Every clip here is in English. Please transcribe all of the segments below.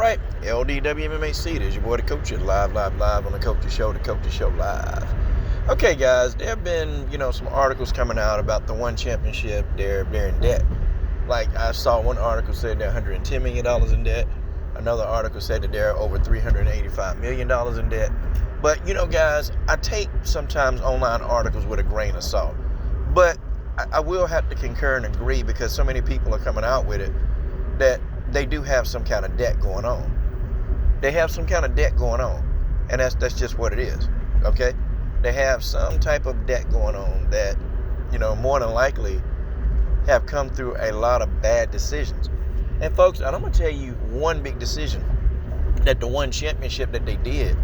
right, LDWMMAC, there's your boy the Coach, live on the Coach's Show, the Coach's Show Live. Okay, guys, there have been, some articles coming out about the one championship, they're in debt. Like, I saw one article said they're $110 million in debt. Another article said that they're over $385 million in debt. But, guys, I take sometimes online articles with a grain of salt. But I will have to concur and agree, because so many people are coming out with it, that they do have some kind of debt going on. They have some kind of debt going on. And that's just what it is, okay? They have some type of debt going on that, more than likely have come through a lot of bad decisions. And folks, I'm going to tell you one big decision that the one championship that they did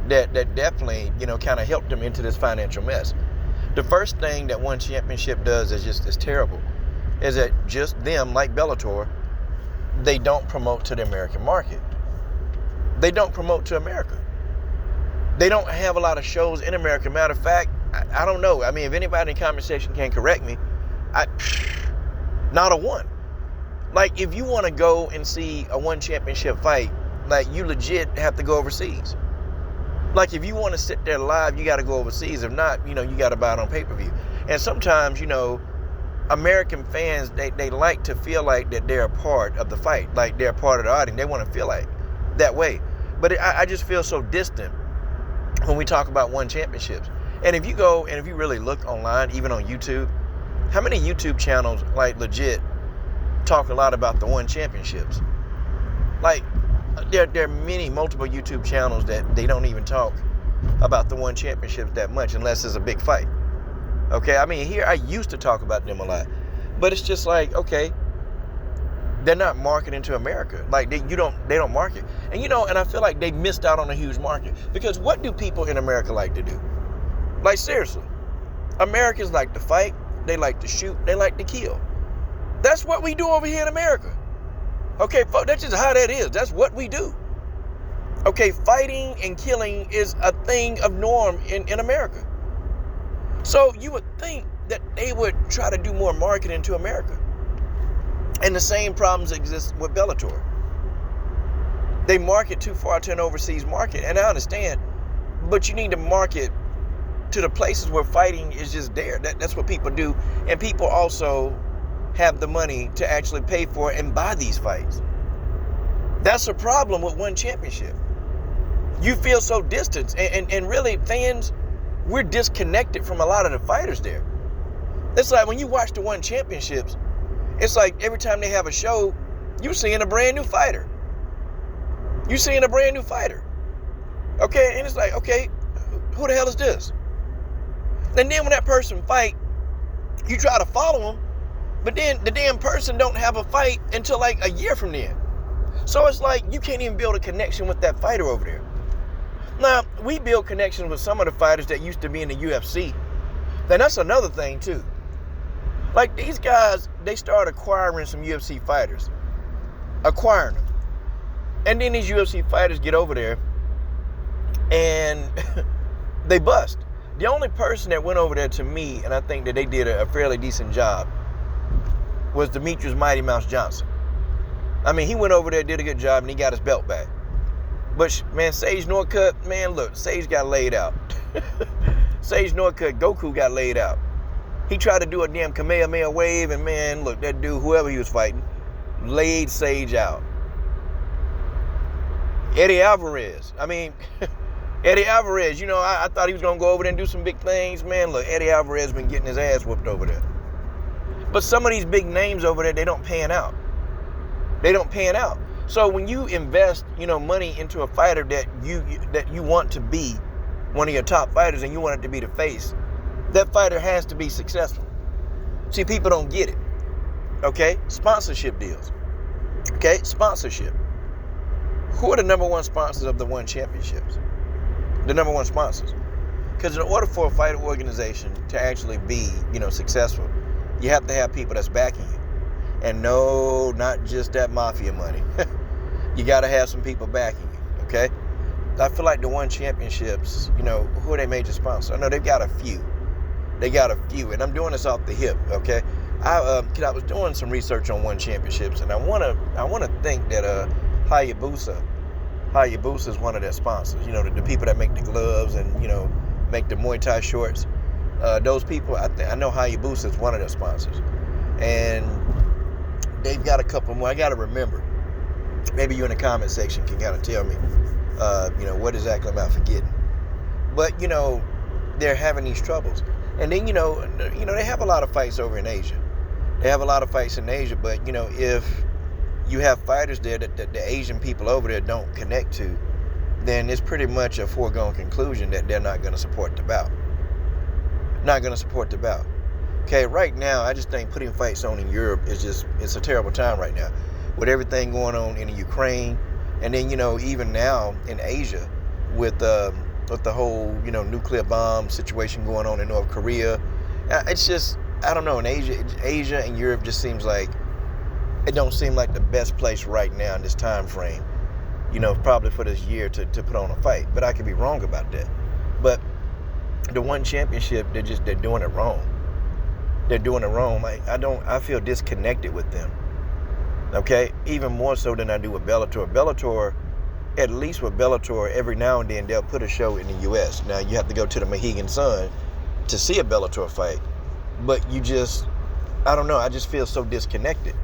that definitely, kind of helped them into this financial mess. The first thing that one championship does is terrible, is that just them, like Bellator, they don't promote to the American market. They don't promote to America. They don't have a lot of shows in America. Matter of fact, I don't know. I mean, if anybody in the comment section can correct me, not a one. Like, if you want to go and see a one championship fight, like, you legit have to go overseas. Like, if you want to sit there live, you got to go overseas. If not, you got to buy it on pay-per-view. And sometimes, American fans, they like to feel like that they're a part of the fight, like they're a part of the audience. They want to feel like that way. But I just feel so distant when we talk about one championships. And if you go and if you really look online, even on YouTube, how many YouTube channels, like, legit talk a lot about the one championships? Like, there are multiple YouTube channels that they don't even talk about the one championships that much unless it's a big fight. Okay, I mean, here I used to talk about them a lot, but it's just like, okay, they're not marketing to America. Like, they don't market, and and I feel like they missed out on a huge market, because what do people in America like to do? Like, seriously, Americans like to fight, they like to shoot, they like to kill. That's what we do over here in America. Okay, folks, that's just how that is. That's what we do. Okay, fighting and killing is a thing of norm in America. So you would think that they would try to do more marketing to America. And the same problems exist with Bellator. They market too far to an overseas market, and I understand, but you need to market to the places where fighting is just there. That's what people do, and people also have the money to actually pay for and buy these fights. That's a problem with one championship. You feel so distant, and really, fans, we're disconnected from a lot of the fighters there. It's like when you watch the one championships, it's like every time they have a show, you're seeing a brand new fighter. You're seeing a brand new fighter. Okay, and it's like, okay, who the hell is this? And then when that person fight, you try to follow them, but then the damn person don't have a fight until like a year from then. So it's like you can't even build a connection with that fighter over there. Now, we build connections with some of the fighters that used to be in the UFC. Then that's another thing too. Like, these guys, they start acquiring some UFC fighters. Acquiring them. And then these UFC fighters get over there and they bust. The only person that went over there, to me, and I think that they did a fairly decent job, was Demetrius Mighty Mouse Johnson. I mean, he went over there, did a good job, and he got his belt back. But, man, Sage Northcutt, man, look, Sage got laid out. Sage Northcutt, Goku got laid out. He tried to do a damn Kamehameha wave, and, man, look, that dude, whoever he was fighting, laid Sage out. Eddie Alvarez, Eddie Alvarez, I thought he was going to go over there and do some big things. Man, look, Eddie Alvarez been getting his ass whooped over there. But some of these big names over there, they don't pan out. They don't pan out. So when you invest, money into a fighter that you want to be one of your top fighters and you want it to be the face, that fighter has to be successful. See, people don't get it. Okay? Sponsorship deals. Okay? Sponsorship. Who are the number one sponsors of the one championships? The number one sponsors. Because in order for a fighter organization to actually be, successful, you have to have people that's backing you. And no, not just that mafia money. You got to have some people backing you, okay? I feel like the one championships, who are their major sponsors? I know they've got a few. And I'm doing this off the hip, okay? I was doing some research on one championships, and I want to think that Hayabusa. Hayabusa is one of their sponsors. You know, the people that make the gloves and, you know, make the Muay Thai shorts. Those people, I know Hayabusa is one of their sponsors. And they've got a couple more. I got to remember. Maybe you in the comment section can kind of tell me, you know, what exactly am I forgetting. But, you know, they're having these troubles. And then, you know, they have a lot of fights over in Asia. They have a lot of fights in Asia, but, you know, if you have fighters there that the Asian people over there don't connect to, then it's pretty much a foregone conclusion that they're not going to support the bout. Not going to support the bout. Okay, right now, I just think putting fights on in Europe it's a terrible time right now. With everything going on in the Ukraine, and then, you know, even now in Asia with the whole, you know, nuclear bomb situation going on in North Korea. It's just, I don't know, in Asia and Europe just seems like, it don't seem like the best place right now in this time frame, you know, probably for this year to put on a fight. But I could be wrong about that. But the one championship, they're doing it wrong. They're doing it wrong. Like, I feel disconnected with them. Okay? Even more so than I do with Bellator. Bellator, at least with Bellator, every now and then they'll put a show in the US. Now you have to go to the Mohegan Sun to see a Bellator fight. But I don't know, I just feel so disconnected.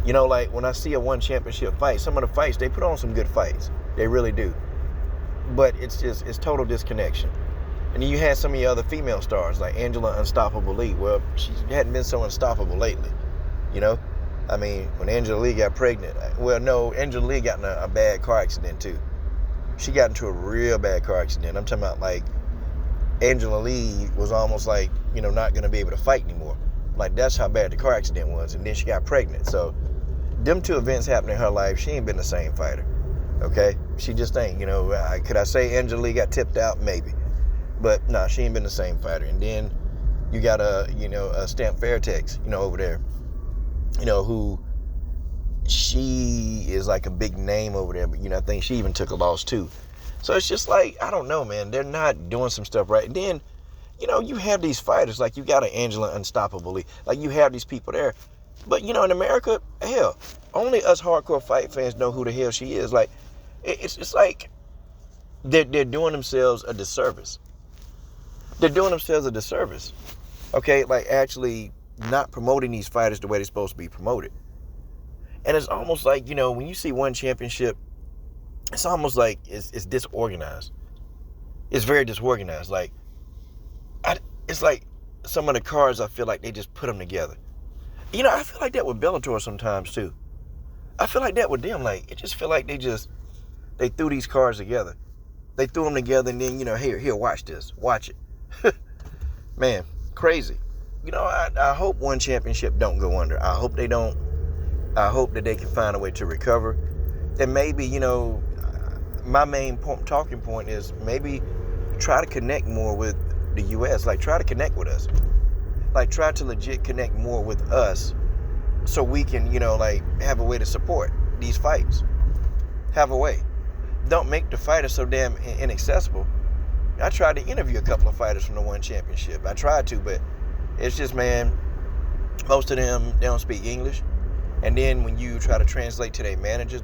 You know, like when I see a one championship fight, some of the fights, they put on some good fights. They really do. But it's total disconnection. And then you had some of your other female stars, like Angela Unstoppable Lee. Well, she hadn't been so unstoppable lately, you know? I mean, when Angela Lee got pregnant, well, no, Angela Lee got in a bad car accident too. She got into a real bad car accident. I'm talking about, like, Angela Lee was almost like, you know, not going to be able to fight anymore. Like, that's how bad the car accident was. And then she got pregnant. So them two events happened in her life. She ain't been the same fighter. Okay? She just ain't, you know. Could I say Angela Lee got tipped out? Maybe. But no, she ain't been the same fighter. And then you got a Stamp Fairtex, you know, over there, you know, who she is like a big name over there. But, you know, I think she even took a loss too. So it's just like, I don't know, man. They're not doing some stuff right. And then, you know, you have these fighters, like you got an Angela Unstoppable Lee. Like, you have these people there. But, you know, in America, hell, only us hardcore fight fans know who the hell she is. Like, it's like they're doing themselves a disservice. They're doing themselves a disservice. Okay? Like, actually not promoting these fighters the way they're supposed to be promoted. And it's almost like, you know, when you see one championship, it's almost like it's disorganized. It's very disorganized. Like, it's like some of the cards, I feel like they just put them together. You know, I feel like that with Bellator sometimes too. I feel like that with them. Like, it just feel like they threw these cards together. They threw them together and then, you know, here, watch this. Watch it. Man, crazy. You know, I hope one championship don't go under. I hope they don't. I hope that they can find a way to recover. And maybe, you know, my main talking point is maybe try to connect more with the U.S. Like, try to connect with us. Like, try to legit connect more with us so we can, you know, like, have a way to support these fights. Have a way. Don't make the fighters so damn inaccessible. I tried to interview a couple of fighters from the one championship. I tried to, but it's just, man, most of them, they don't speak English. And then when you try to translate to their managers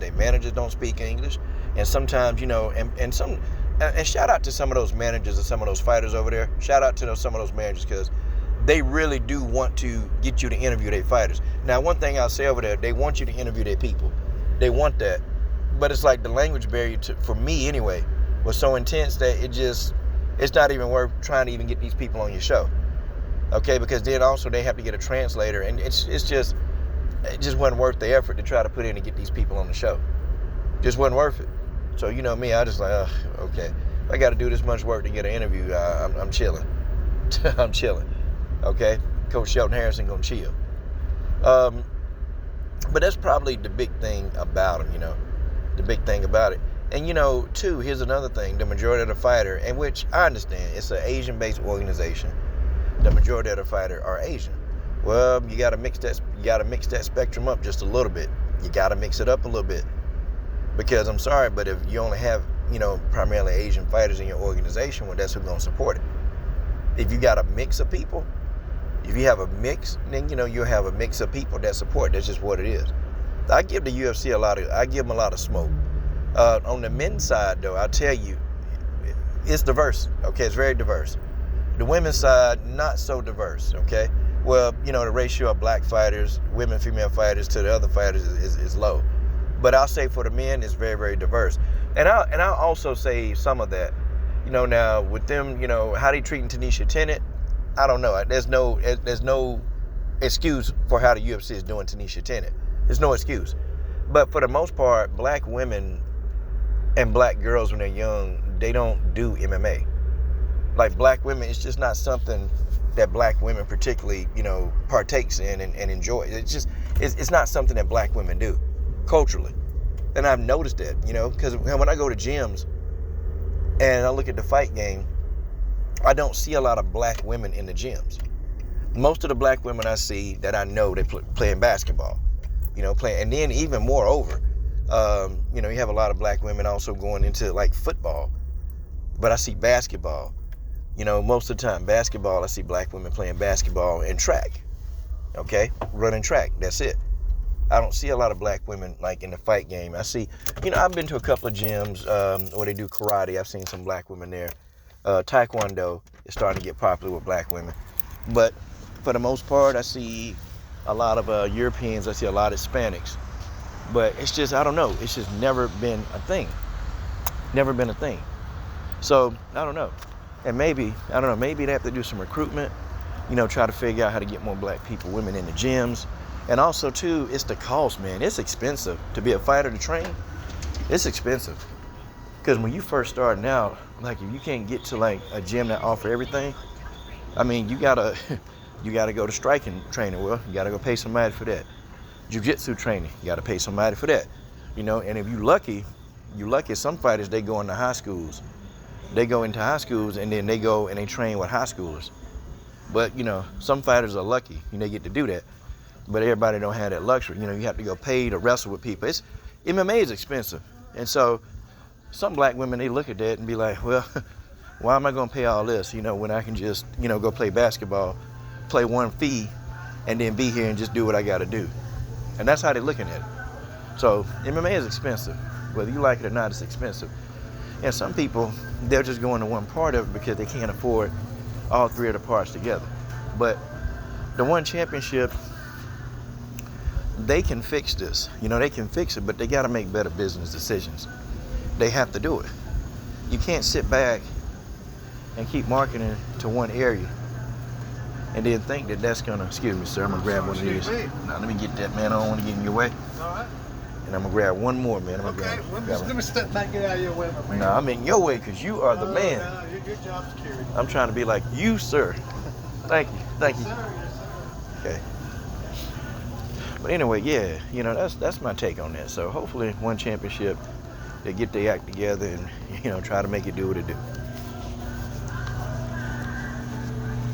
don't speak English. And sometimes, you know, and shout out to some of those managers and some of those fighters over there. Shout out to some of those managers, because they really do want to get you to interview their fighters. Now, one thing I'll say over there, they want you to interview their people. They want that. But it's like the language barrier, for me anyway, was so intense that it's not even worth trying to even get these people on your show. Okay? Because then also they have to get a translator, and it just wasn't worth the effort to try to put in and get these people on the show. Just wasn't worth it. So, you know me, I just like, okay. If I got to do this much work to get an interview, I'm chilling. I'm chilling. Okay? Coach Shelton Harrison gonna chill. But that's probably the big thing about him, you know. The big thing about it. And, you know, too, here's another thing. The majority of the fighter, and which I understand, it's an Asian-based organization. The majority of the fighter are Asian. Well, you gotta mix that spectrum up just a little bit. You gotta mix it up a little bit. Because I'm sorry, but if you only have, you know, primarily Asian fighters in your organization, well, that's who's gonna support it. If you got a mix of people, if you have a mix, then, you know, you'll have a mix of people that support. That's just what it is. I give the UFC I give them a lot of smoke. On the men's side, though, I'll tell you, it's diverse. Okay, it's very diverse. The women's side, not so diverse. Okay, well, the ratio of black fighters, women, female fighters to the other fighters is low. But I'll say for the men, it's very, very diverse. And I'll also say some of that. Now with them, how they treating Tanisha Tennant, I don't know. There's no excuse for how the UFC is doing Tanisha Tennant. There's no excuse. But for the most part, black women and black girls when they're young, they don't do MMA. Like black women, it's just not something that black women particularly, partakes in and enjoy. It's not something that black women do culturally. And I've noticed that, because when I go to gyms and I look at the fight game, I don't see a lot of black women in the gyms. Most of the black women I see that I know, they playing basketball, playing. And then even moreover, you have a lot of black women also going into like football. But I see basketball, most of the time basketball, I see black women playing basketball and track, okay? Running track, that's it. I don't see a lot of black women like in the fight game. I see, I've been to a couple of gyms where they do karate. I've seen some black women there. Taekwondo is starting to get popular with black women. But for the most part, I see a lot of Europeans. I see a lot of Hispanics. But it's just, I don't know. It's just never been a thing. Never been a thing. So, I don't know. And maybe they have to do some recruitment, try to figure out how to get more black people, women in the gyms. And also, too, it's the cost, man. It's expensive to be a fighter to train. It's expensive. Because when you first starting out, like if you can't get to like a gym that offer everything, I mean, you gotta go to striking training. Well, you gotta go pay somebody for that. Jiu-jitsu training, you gotta pay somebody for that. And if you lucky, some fighters, they go into high schools. They go into high schools and then they go and they train with high schoolers. But, some fighters are lucky, they get to do that. But everybody don't have that luxury. You have to go pay to wrestle with people. MMA is expensive. And so some black women, they look at that and be like, well, why am I going to pay all this, when I can just, go play basketball, play one fee, and then be here and just do what I got to do. And that's how they're looking at it. So MMA is expensive. Whether you like it or not, it's expensive. And some people, they're just going to one part of it because they can't afford all three of the parts together. But the one championship, they can fix this. They can fix it, but they got to make better business decisions. They have to do it. You can't sit back and keep marketing to one area and then think that that's going to, excuse me, sir, I'm going to grab one of these. Now, let me get that, man. I don't want to get in your way. All right. And I'm going to grab one more, man. Let me step back, get out of your way, my man. No, I'm in your way because you are the man. No, your job is carried. I'm trying to be like you, sir. Thank you. Yes, sir. Yes, sir. Okay. But anyway, yeah, that's my take on that. So hopefully one championship, they get their act together and, try to make it do what it do.